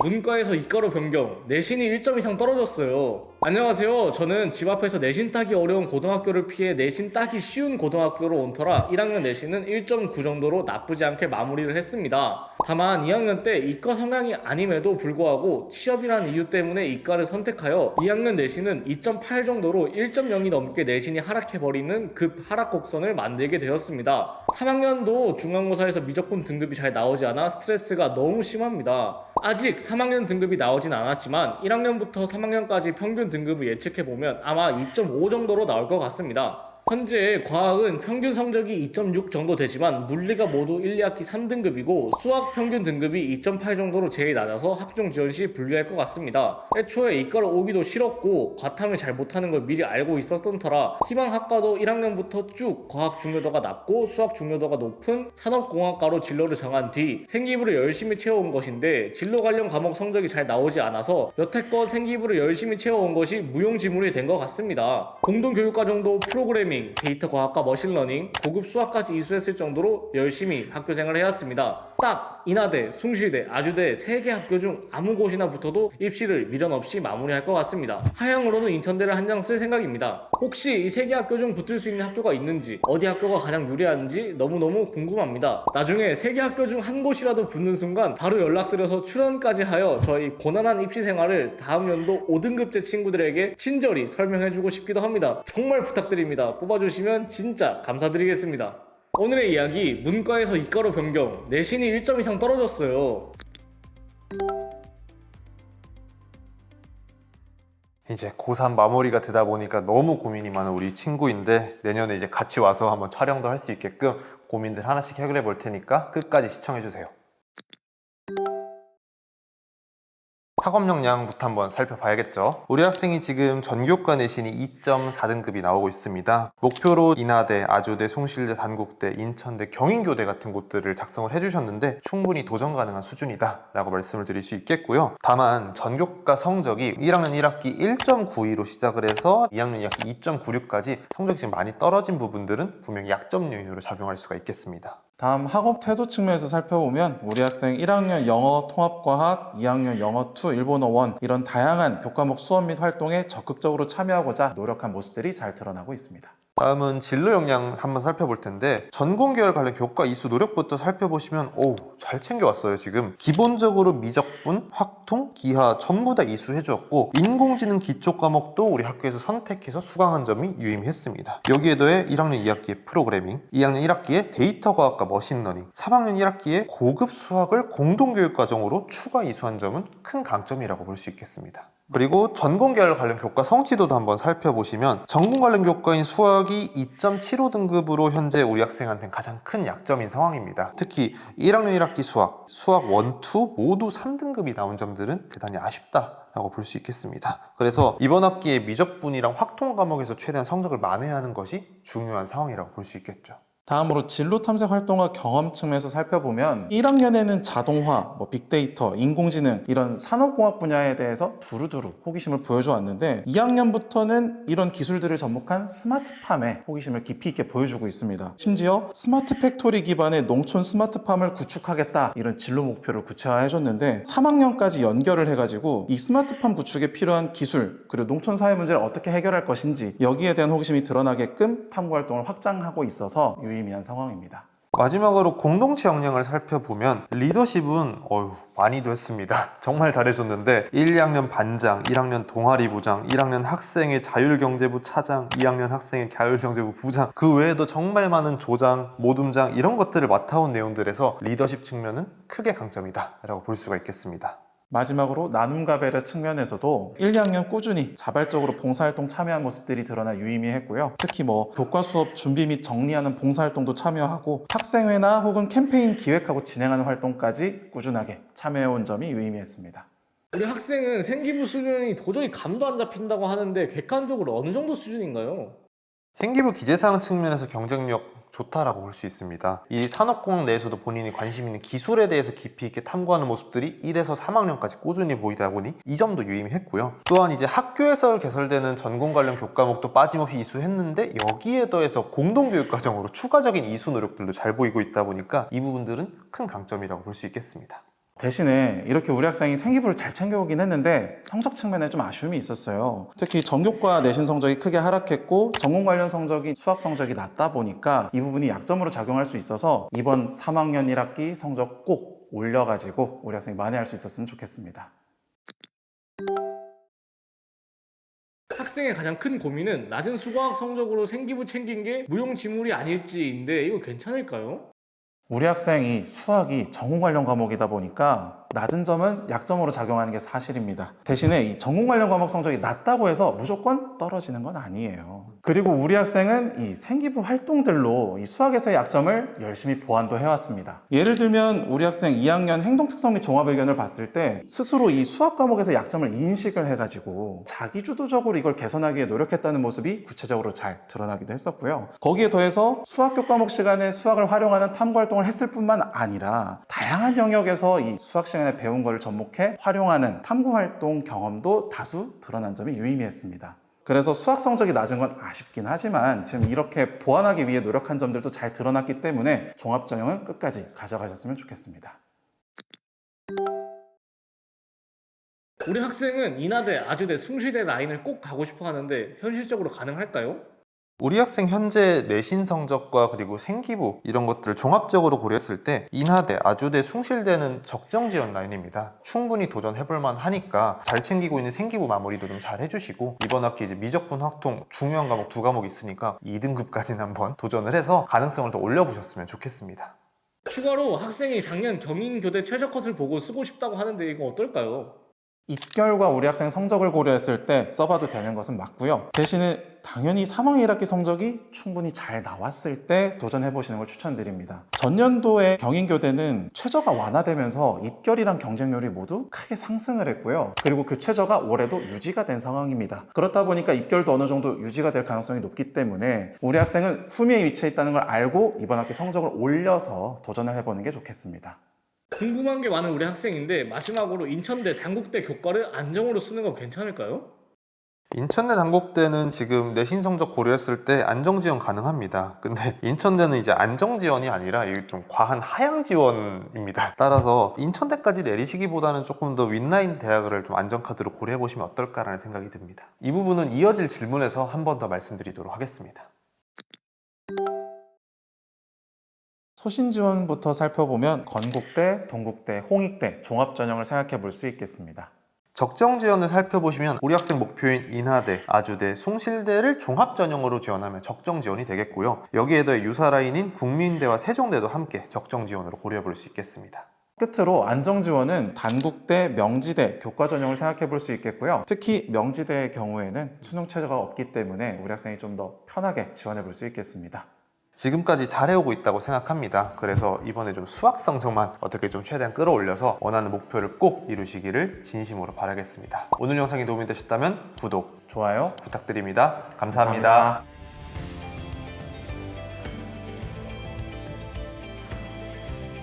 문과에서 이과로 변경, 내신이 1점 이상 떨어졌어요. 안녕하세요. 저는 집 앞에서 내신 따기 어려운 고등학교를 피해 내신 따기 쉬운 고등학교로 온 터라 1학년 내신은 1.9 정도로 나쁘지 않게 마무리를 했습니다. 다만 2학년 때 이과 성향이 아님에도 불구하고 취업이라는 이유 때문에 이과를 선택하여 2학년 내신은 2.8 정도로 1.0이 넘게 내신이 하락해버리는 급 하락 곡선을 만들게 되었습니다. 3학년도 중간고사에서 미적분 등급이 잘 나오지 않아 스트레스가 너무 심합니다. 아직 3학년 등급이 나오진 않았지만 1학년부터 3학년까지 평균 등급을 예측해보면 아마 2.5 정도로 나올 것 같습니다. 현재 과학은 평균 성적이 2.6 정도 되지만 물리가 모두 1, 2학기 3등급이고 수학 평균 등급이 2.8 정도로 제일 낮아서 학종 지원 시 불리할 것 같습니다. 애초에 이과를 오기도 싫었고 과탐을 잘 못하는 걸 미리 알고 있었던 터라 희망학과도 1학년부터 쭉 과학 중요도가 낮고 수학 중요도가 높은 산업공학과로 진로를 정한 뒤 생기부를 열심히 채워온 것인데 진로 관련 과목 성적이 잘 나오지 않아서 여태껏 생기부를 열심히 채워온 것이 무용지물이 된 것 같습니다. 공동교육과정도 프로그래밍, 데이터 과학과 머신러닝, 고급 수학까지 이수했을 정도로 열심히 학교 생활을 해왔습니다. 딱 인하대, 숭실대, 아주대 3개 학교 중 아무 곳이나 붙어도 입시를 미련 없이 마무리할 것 같습니다. 하향으로는 인천대를 한 장 쓸 생각입니다. 혹시 이 3개 학교 중 붙을 수 있는 학교가 있는지, 어디 학교가 가장 유리한지 너무너무 궁금합니다. 나중에 3개 학교 중 한 곳이라도 붙는 순간 바로 연락드려서 출연까지 하여 저희 고난한 입시 생활을 다음 연도 5등급제 친구들에게 친절히 설명해주고 싶기도 합니다. 정말 부탁드립니다. 뽑아주시면 진짜 감사드리겠습니다. 오늘의 이야기, 문과에서 이과로 변경, 내신이 1점 이상 떨어졌어요. 이제 고3 마무리가 되다 보니까 너무 고민이 많은 우리 친구인데 내년에 이제 같이 와서 한번 촬영도 할 수 있게끔 고민들 하나씩 해결해 볼 테니까 끝까지 시청해 주세요. 학업 역량부터 한번 살펴봐야겠죠. 우리 학생이 지금 전교과 내신이 2.4등급이 나오고 있습니다. 목표로 인하대, 아주대, 숭실대, 단국대, 인천대, 경인교대 같은 곳들을 작성을 해주셨는데 충분히 도전 가능한 수준이다 라고 말씀을 드릴 수 있겠고요. 다만 전교과 성적이 1학년 1학기 1.92로 시작을 해서 2학년 2학기 2.96까지 성적이 지금 많이 떨어진 부분들은 분명히 약점 요인으로 작용할 수가 있겠습니다. 다음 학업 태도 측면에서 살펴보면 우리 학생 1학년 영어 통합과학, 2학년 영어 2, 일본어 1 이런 다양한 교과목 수업 및 활동에 적극적으로 참여하고자 노력한 모습들이 잘 드러나고 있습니다. 다음은 진로 역량 한번 살펴볼 텐데 전공계열 관련 교과 이수 노력부터 살펴보시면 잘 챙겨왔어요. 지금 기본적으로 미적분, 확통, 기하 전부 다 이수해 주었고 인공지능 기초 과목도 우리 학교에서 선택해서 수강한 점이 유의미했습니다. 여기에 더해 1학년 2학기에 프로그래밍, 2학년 1학기에 데이터 과학과 머신러닝, 3학년 1학기에 고급 수학을 공동교육 과정으로 추가 이수한 점은 큰 강점이라고 볼 수 있겠습니다. 그리고 전공계열 관련 교과 성취도도 한번 살펴보시면 전공 관련 교과인 수학이 2.75등급으로 현재 우리 학생한테는 가장 큰 약점인 상황입니다. 특히 1학년 1학기 수학 1, 2 모두 3등급이 나온 점들은 대단히 아쉽다라고 볼 수 있겠습니다. 그래서 이번 학기에 미적분이랑 확통 과목에서 최대한 성적을 만회하는 것이 중요한 상황이라고 볼 수 있겠죠. 다음으로 진로 탐색 활동과 경험 측면에서 살펴보면 1학년에는 자동화, 빅데이터, 인공지능 이런 산업공학 분야에 대해서 두루두루 호기심을 보여줘 왔는데 2학년부터는 이런 기술들을 접목한 스마트팜에 호기심을 깊이 있게 보여주고 있습니다. 심지어 스마트 팩토리 기반의 농촌 스마트팜을 구축하겠다 이런 진로 목표를 구체화해줬는데 3학년까지 연결을 해가지고 이 스마트팜 구축에 필요한 기술 그리고 농촌 사회 문제를 어떻게 해결할 것인지 여기에 대한 호기심이 드러나게끔 탐구 활동을 확장하고 있어서 유의미한 상황입니다. 마지막으로 공동체 역량을 살펴보면 리더십은 많이도 했습니다. 정말 잘해줬는데 1, 2학년 반장, 1학년 동아리 부장, 1학년 학생의 자율경제부 차장, 2학년 학생의 자율경제부 부장 그 외에도 정말 많은 조장, 모둠장 이런 것들을 맡아온 내용들에서 리더십 측면은 크게 강점이다 라고 볼 수가 있겠습니다. 마지막으로 나눔과 배려 측면에서도 1, 2학년 꾸준히 자발적으로 봉사활동 참여한 모습들이 드러나 유의미했고요. 특히 교과 수업 준비 및 정리하는 봉사활동도 참여하고 학생회나 혹은 캠페인 기획하고 진행하는 활동까지 꾸준하게 참여해온 점이 유의미했습니다. 우리 학생은 생기부 수준이 도저히 감도 안 잡힌다고 하는데 객관적으로 어느 정도 수준인가요? 생기부 기재사항 측면에서 경쟁력 좋다라고 볼 수 있습니다. 이 산업공학 내에서도 본인이 관심 있는 기술에 대해서 깊이 있게 탐구하는 모습들이 1에서 3학년까지 꾸준히 보이다 보니 이 점도 유의미했고요. 또한 이제 학교에서 개설되는 전공 관련 교과목도 빠짐없이 이수했는데 여기에 더해서 공동교육 과정으로 추가적인 이수 노력들도 잘 보이고 있다 보니까 이 부분들은 큰 강점이라고 볼 수 있겠습니다. 대신에 이렇게 우리 학생이 생기부를 잘 챙겨오긴 했는데 성적 측면에 좀 아쉬움이 있었어요. 특히 전교과 내신 성적이 크게 하락했고 전공 관련 성적이 수학 성적이 낮다 보니까 이 부분이 약점으로 작용할 수 있어서 이번 3학년 1학기 성적 꼭 올려가지고 우리 학생이 만회할 수 있었으면 좋겠습니다. 학생의 가장 큰 고민은 낮은 수학 성적으로 생기부 챙긴 게 무용지물이 아닐지인데 이거 괜찮을까요? 우리 학생이 수학이 전공 관련 과목이다 보니까 낮은 점은 약점으로 작용하는 게 사실입니다. 대신에 이 전공 관련 과목 성적이 낮다고 해서 무조건 떨어지는 건 아니에요. 그리고 우리 학생은 이 생기부 활동들로 이 수학에서의 약점을 열심히 보완도 해왔습니다. 예를 들면 우리 학생 2학년 행동특성 및 종합의견을 봤을 때 스스로 이 수학 과목에서 약점을 인식을 해가지고 자기주도적으로 이걸 개선하기 위해 노력했다는 모습이 구체적으로 잘 드러나기도 했었고요. 거기에 더해서 수학교 과목 시간에 수학을 활용하는 탐구활동을 했을 뿐만 아니라 다양한 영역에서 이 수학 시간에 배운 것을 접목해 활용하는 탐구활동 경험도 다수 드러난 점이 유의미했습니다. 그래서 수학 성적이 낮은 건 아쉽긴 하지만 지금 이렇게 보완하기 위해 노력한 점들도 잘 드러났기 때문에 종합전형은 끝까지 가져가셨으면 좋겠습니다. 우리 학생은 인하대, 아주대, 숭실대 라인을 꼭 가고 싶어 하는데 현실적으로 가능할까요? 우리 학생 현재 내신 성적과 그리고 생기부 이런 것들을 종합적으로 고려했을 때 인하대, 아주대, 숭실대는 적정 지원 라인입니다. 충분히 도전해볼만 하니까 잘 챙기고 있는 생기부 마무리도 좀 잘 해주시고 이번 학기 이제 미적분, 확통 중요한 과목 2과목 있으니까 2등급까지는 한번 도전을 해서 가능성을 더 올려보셨으면 좋겠습니다. 추가로 학생이 작년 경인교대 최저컷을 보고 쓰고 싶다고 하는데 이거 어떨까요? 입결과 우리 학생 성적을 고려했을 때 써봐도 되는 것은 맞고요. 대신에 당연히 3학년 1학기 성적이 충분히 잘 나왔을 때 도전해보시는 걸 추천드립니다. 전년도에 경인교대는 최저가 완화되면서 입결이랑 경쟁률이 모두 크게 상승을 했고요. 그리고 그 최저가 올해도 유지가 된 상황입니다. 그렇다 보니까 입결도 어느 정도 유지가 될 가능성이 높기 때문에 우리 학생은 후미에 위치해 있다는 걸 알고 이번 학기 성적을 올려서 도전을 해보는 게 좋겠습니다. 궁금한 게 많은 우리 학생인데 마지막으로 인천대, 단국대 교과를 안정으로 쓰는 건 괜찮을까요? 인천대, 단국대는 지금 내신 성적 고려했을 때 안정 지원 가능합니다. 근데 인천대는 이제 안정 지원이 아니라 이게 좀 과한 하향 지원입니다. 따라서 인천대까지 내리시기보다는 조금 더 윗라인 대학을 좀 안정카드로 고려해 보시면 어떨까라는 생각이 듭니다. 이 부분은 이어질 질문에서 한 번 더 말씀드리도록 하겠습니다. 소신 지원부터 살펴보면 건국대, 동국대, 홍익대 종합전형을 생각해 볼 수 있겠습니다. 적정 지원을 살펴보시면 우리 학생 목표인 인하대, 아주대, 숭실대를 종합전형으로 지원하면 적정 지원이 되겠고요. 여기에 더해 유사라인인 국민대와 세종대도 함께 적정 지원으로 고려해 볼 수 있겠습니다. 끝으로 안정 지원은 단국대, 명지대 교과 전형을 생각해 볼 수 있겠고요. 특히 명지대의 경우에는 수능 최저가 없기 때문에 우리 학생이 좀 더 편하게 지원해 볼 수 있겠습니다. 지금까지 잘해오고 있다고 생각합니다. 그래서 이번에 좀 수학 성적만 어떻게 좀 최대한 끌어올려서 원하는 목표를 꼭 이루시기를 진심으로 바라겠습니다. 오늘 영상이 도움이 되셨다면 구독, 좋아요 부탁드립니다. 감사합니다.